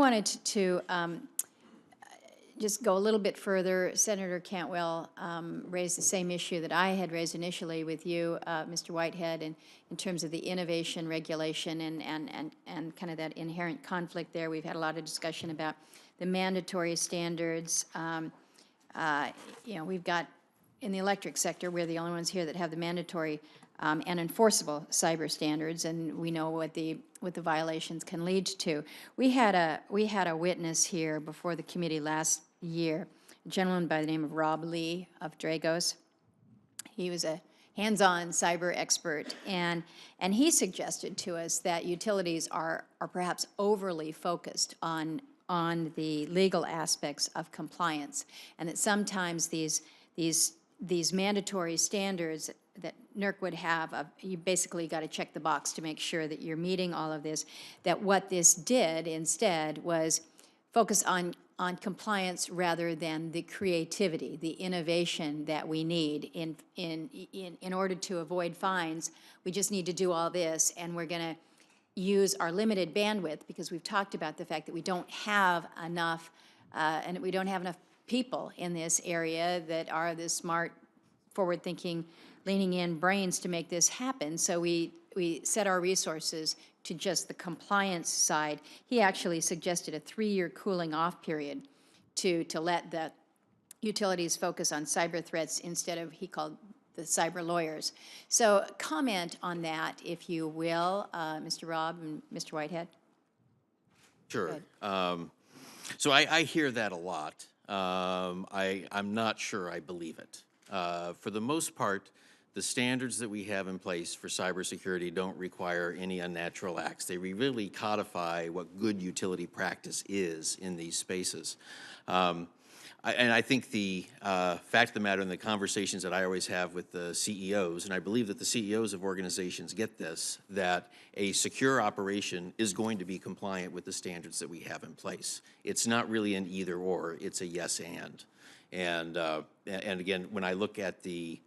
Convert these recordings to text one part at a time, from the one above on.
wanted to just go a little bit further. Senator Cantwell raised the same issue that I had raised initially with you, Mr. Whitehead, in terms of the innovation regulation and kind of that inherent conflict there. We've had a lot of discussion about the mandatory standards. You know, we've got in the electric sector, we're the only ones here that have the mandatory and enforceable cyber standards, and we know what the violations can lead to. We had a witness here before the committee last year, a gentleman by the name of Robb of Dragos. He was a hands-on cyber expert, and he suggested to us that utilities are perhaps overly focused on the legal aspects of compliance, and that sometimes these mandatory standards that NERC would have, you basically got to check the box to make sure that you're meeting all of this, that what this did instead was focus on compliance rather than the creativity, the innovation that we need in order to avoid fines. We just need to do all this, and we're going to use our limited bandwidth, because we've talked about the fact that we don't have enough and we don't have enough people in this area that are the smart, forward-thinking, leaning-in brains to make this happen. So we set our resources to just the compliance side. He actually suggested a 3-year cooling-off period to let the utilities focus on cyber threats instead of, he called, the cyber lawyers. So comment on that, if you will, Mr. Robb and Mr. Whitehead. Sure. So I hear that a lot. I'm not sure I believe it. For the most part, the standards that we have in place for cybersecurity don't require any unnatural acts. They really codify what good utility practice is in these spaces. And I think the fact of the matter, and the conversations that I always have with the CEOs, and I believe that the CEOs of organizations get this, that a secure operation is going to be compliant with the standards that we have in place. It's not really an either or, it's a yes and. And again, when I look at the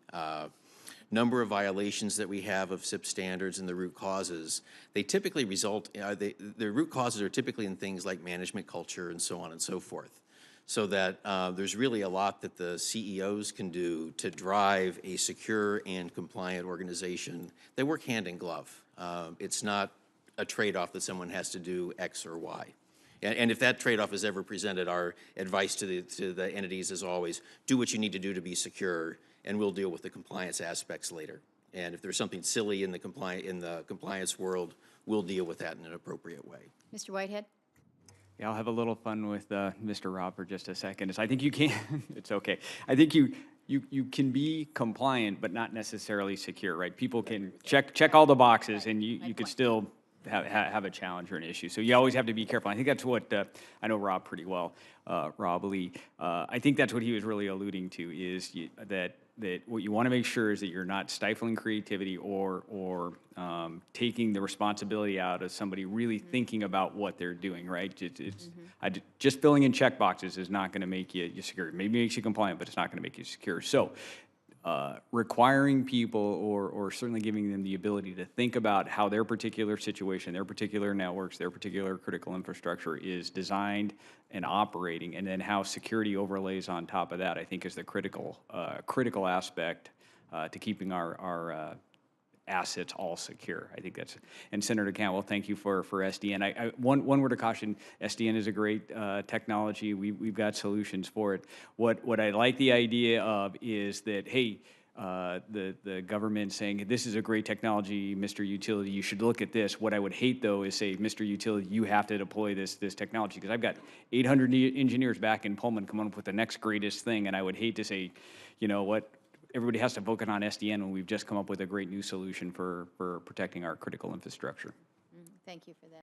number of violations that we have of SIP standards and the root causes, they typically result, the root causes are typically in things like management culture and so on and so forth. So that there's really a lot that the CEOs can do to drive a secure and compliant organization. They work hand in glove. It's not a trade-off that someone has to do X or Y. And if that trade-off is ever presented, our advice to the entities is always, do what you need to do to be secure, and we'll deal with the compliance aspects later. And if there's something silly in the compliance world, we'll deal with that in an appropriate way. Mr. Whitehead? Yeah, I'll have a little fun with Mr. Robb for just a second. I think you can, it's okay. I think you can be compliant, but not necessarily secure, right? People can check all the boxes, and you could still have a challenge or an issue. So you always have to be careful. I think that's what, I know Robb pretty well, Robb Lee. I think that's what he was really alluding to, is that what you want to make sure is that you're not stifling creativity or taking the responsibility out of somebody really thinking about what they're doing, right? Just filling in check boxes is not going to make you secure. Maybe it makes you compliant, but it's not going to make you secure. So requiring people or certainly giving them the ability to think about how their particular situation, their particular networks, their particular critical infrastructure is designed and operating, and then how security overlays on top of that, I think, is the critical aspect to keeping our assets all secure. I think that's, and Senator Cantwell, thank you for SDN. One word of caution, SDN is a great technology. We've got solutions for it. What I like the idea of is that, hey, the government saying, this is a great technology, Mr. Utility, you should look at this. What I would hate, though, is say, Mr. Utility, you have to deploy this technology, because I've got 800 engineers back in Pullman coming up with the next greatest thing, and I would hate to say, you know what, everybody has to focus on SDN when we've just come up with a great new solution for protecting our critical infrastructure. Thank you for that.